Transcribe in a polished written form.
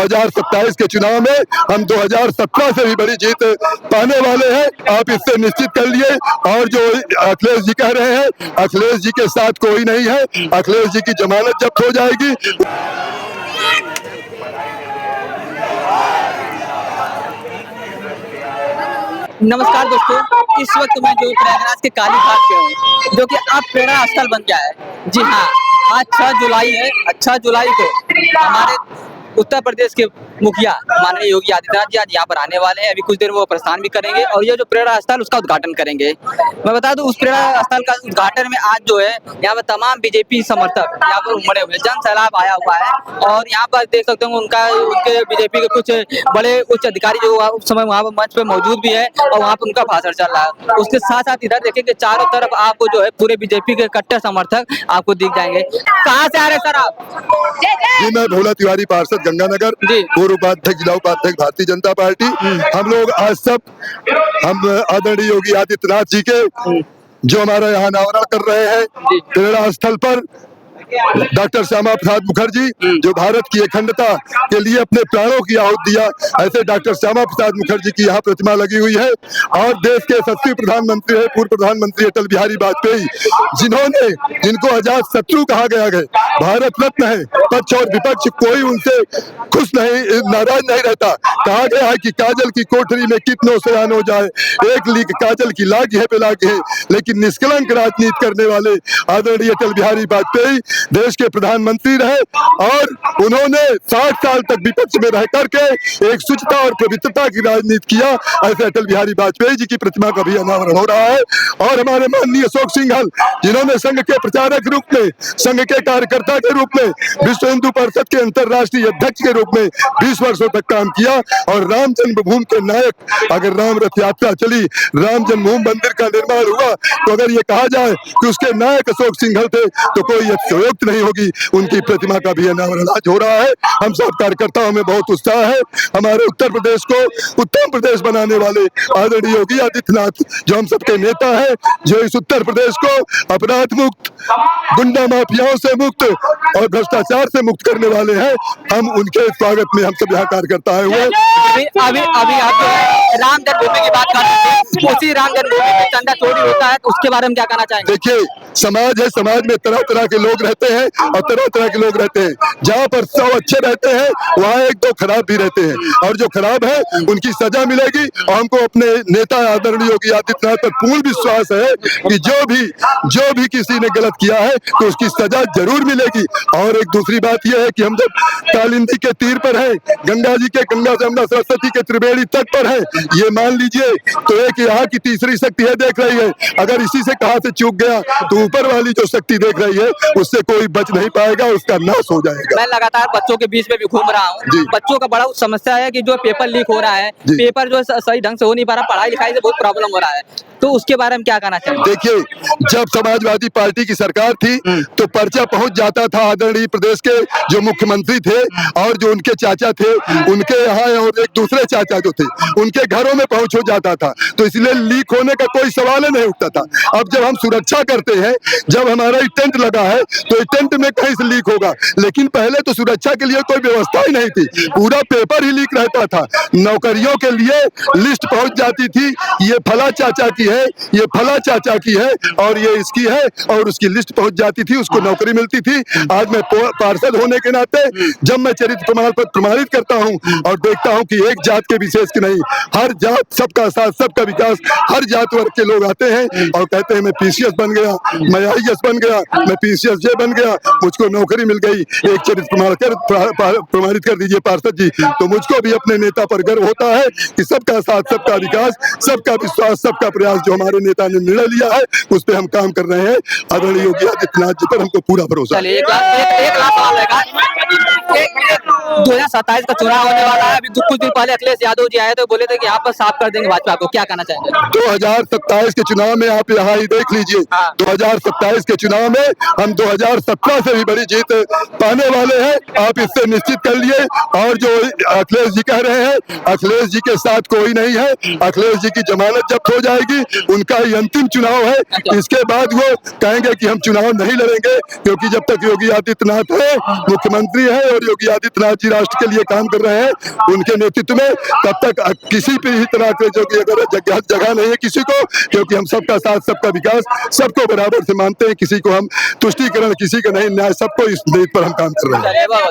2027 के चुनाव में हम 2017 से भी बड़ी जीत पाने वाले हैं, आप इससे निश्चित कर लिए। और जो अखिलेश जी कह रहे हैं, अखिलेश जी के साथ कोई नहीं है, अखिलेश जी की जमानत जब्त हो जाएगी। नमस्कार दोस्तों, इस वक्त मैं जो प्रयागराज के काली घाट पे हूँ, जो कि अब प्रेरणा स्थल बन गया है। जी हाँ, आज 6 जुलाई है। 6 जुलाई को हमारे उत्तर प्रदेश के मुखिया माननीय योगी आदित्यनाथ जी आज यहाँ पर आने वाले हैं। अभी कुछ देर में वो प्रस्थान भी करेंगे और ये जो प्रेरणा स्थल उसका उद्घाटन करेंगे। मैं बता दूं, उस प्रेरणा स्थल का उद्घाटन में आज जो है यहाँ पर तमाम बीजेपी समर्थक यहाँ पर उमड़े हुए, जन सैलाब आया हुआ है। और यहाँ पर देख सकते हो उनके बीजेपी के कुछ बड़े उच्च अधिकारी जो उस समय वहाँ पर मंच पे मौजूद भी है और वहाँ पर उनका भाषण चल रहा है। उसके साथ साथ इधर देखेंगे चारों तरफ आपको जो है पूरे बीजेपी के कट्टर समर्थक आपको दिख जाएंगे। कहाँ से आ रहे सर आप? जी, मैं भोला तिवारी, पार्षद गंगानगर, पूर्व उपाध्यक्ष, जिला उपाध्यक्ष, भारतीय जनता पार्टी। हम लोग आज सब हम आदरणीय योगी आदित्यनाथ जी के जो हमारा यहाँ अनावरण कर रहे हैं प्रेरणा स्थल पर, डॉक्टर श्यामा प्रसाद मुखर्जी जो भारत की अखंडता के लिए अपने प्राणों की आहुति दिया, ऐसे डॉक्टर श्यामा प्रसाद मुखर्जी की यहाँ प्रतिमा लगी हुई है। और देश के यशस्वी प्रधानमंत्री है, पूर्व प्रधानमंत्री अटल बिहारी वाजपेयी, जिनको अजात शत्रु कहा गया है, भारत रत्न है, पक्ष और विपक्ष कोई उनसे खुश नहीं, नाराज नहीं रहता। कहा गया है कि काजल की कोठरी में कितनों सयान हो जाए, एक लीक काजल की लाग है पे लाग है, लेकिन निष्कलंक राजनीति करने वाले आदरणीय अटल बिहारी वाजपेयी देश के प्रधानमंत्री रहे और उन्होंने 60 साल तक विपक्ष में रह करके एक शुचिता और पवित्रता की राजनीति किया। ऐसे अटल बिहारी वाजपेयी जी की प्रतिमा का भी अनावरण हो रहा है। और हमारे माननीय अशोक सिंघल, जिन्होंने संघ के प्रचारक के रूप में, संघ के कार्यकर्ता के रूप में, विश्व हिंदू परिषद के अंतर्राष्ट्रीय अध्यक्ष के रूप में 20 वर्षों तक काम किया और राम जन्मभूमि के नायक। अगर राम रथ यात्रा चली, राम जन्मभूमि मंदिर का निर्माण हुआ, तो अगर ये कहा जाए कि उसके नायक अशोक सिंघल थे तो कोई अतिशयोक्ति नहीं होगी। उनकी प्रतिमा का भी अनावरण आज हो रहा है। हम सब कार्यकर्ताओं में बहुत उत्साह है। हमारे उत्तर प्रदेश को उत्तम प्रदेश बनाने वाले आदरणीय योगी आदित्यनाथ जो हम सबके नेता हैं, जो इस उत्तर प्रदेश को अपराध मुक्त, गुंडा माफियाओं से मुक्त और भ्रष्टाचार से मुक्त करने वाले हैं, हम उनके स्वागत में हम सब यहाँ कार्यकर्ता आए हुए। अभी आप राम जन्मभूमि की बात कर रहे थे, उसी राम जन्मभूमि में चंदा चोरी होता है, तो उसके बारे में क्या कहना चाहेंगे? देखिए, समाज है, समाज में तरह तरह के लोग रहते हैं और तरह तरह के लोग रहते हैं। जहाँ पर 100 अच्छे रहते हैं, वहाँ 1-2 खराब भी रहते हैं, और जो खराब है उनकी सजा मिलेगी। और हमको अपने नेता आदरणीय योगी आदित्यनाथ पर पूर्ण विश्वास है कि जो भी किसी ने गलत किया है तो उसकी सजा जरूर मिलेगी। और एक दूसरी बात यह है कि हम जब कालिंदी के तीर पर हैं, गंगा जी के, गंगा जमुना सरस्वती के त्रिवेणी तट पर है, ये मान लीजिए तो एक यहाँ की तीसरी शक्ति है देख रही है। अगर इसी से कहां से चूक गया तो ऊपर वाली जो शक्ति देख रही है उससे कोई बच नहीं पाएगा, उसका नाश हो जाएगा। मैं लगातार बच्चों के बीच में भी घूम रहा हूँ। बच्चों का बड़ा समस्या है कि जो पेपर लीक हो रहा है, पेपर जो सही ढंग से हो नहीं पा रहा, पढ़ाई लिखाई से बहुत प्रॉब्लम हो रहा है, तो उसके बारे में क्या कहना चाहिए? देखिए, जब समाजवादी पार्टी की सरकार थी तो पर्चा पहुंच जाता था आदरणीय प्रदेश के जो मुख्यमंत्री थे और जो उनके चाचा थे उनके यहाँ, और एक दूसरे चाचा जो थे उनके घरों में पहुंच हो जाता था, तो इसलिए लीक होने का कोई सवाल ही नहीं उठता था। अब जब हम सुरक्षा करते हैं, जब हमारा टेंट लगा है तो टेंट में कहीं से लीक होगा, लेकिन पहले तो सुरक्षा के लिए कोई व्यवस्था ही नहीं थी, पूरा पेपर ही लीक रहता था। नौकरियों के लिए लिस्ट पहुंच जाती थी, ये फला चाचा की है, ये फला चाचा की है और ये इसकी है, और उसकी लिस्ट पहुंच जाती थी, उसको नौकरी मिलती थी। आज मैं पार्षद होने के नाते जब मैं चरित्र प्रमाण पत्र प्रमाणित करता हूं और देखता हूं कि एक जात के विशेष की नहीं, हर जात, सबका साथ, सबका विकास, हर जात वर्ग के लोग आते हैं और कहते हैं मैं पीसीएस बन गया, मैं आईएएस बन गया, मैं पीसीएस जे बन गया, मुझको नौकरी मिल गई, एक चरित्र प्रमाणित कर दीजिए पार्षद जी। तो मुझको भी अपने नेता पर गर्व होता है कि सबका साथ, सबका विकास, सबका विश्वास, सबका प्रयास जो हमारे नेता ने निर्णय लिया है उस पर हम काम कर रहे हैं। आदरणीय योगी आदित्यनाथ जी पर हमको पूरा भरोसा है। 2027 का चुनाव होने वाला है। अभी कुछ दिन पहले अखिलेश यादव जी आए थे, बोले थे कि यहाँ पर साफ कर देंगे भाजपा को, क्या कहना चाहेंगे? 2027 के चुनाव में आप यहाँ ही देख लीजिए, 2027 के चुनाव में हम 2017 से भी बड़ी जीत पाने वाले हैं, आप इससे निश्चित कर लिए। और जो अखिलेश जी कह रहे हैं, अखिलेश जी के साथ कोई नहीं है, अखिलेश जी की जमानत जब्त हो जाएगी, उनका ही अंतिम चुनाव है। इसके बाद वो कहेंगे कि हम चुनाव नहीं लड़ेंगे, क्योंकि जब तक योगी आदित्यनाथ है, मुख्यमंत्री है और योगी आदित्यनाथ जी राष्ट्र के लिए काम कर रहे हैं, उनके नेतृत्व में, तब तक किसी भी तरह के जो कि अगर जगह नहीं है किसी को, क्योंकि हम सबका साथ, सबका विकास, सबको बराबर से मानते हैं, किसी को हम तुष्टिकरण, किसी का नहीं न्याय, सबको इस नीति पर हम काम कर रहे हैं।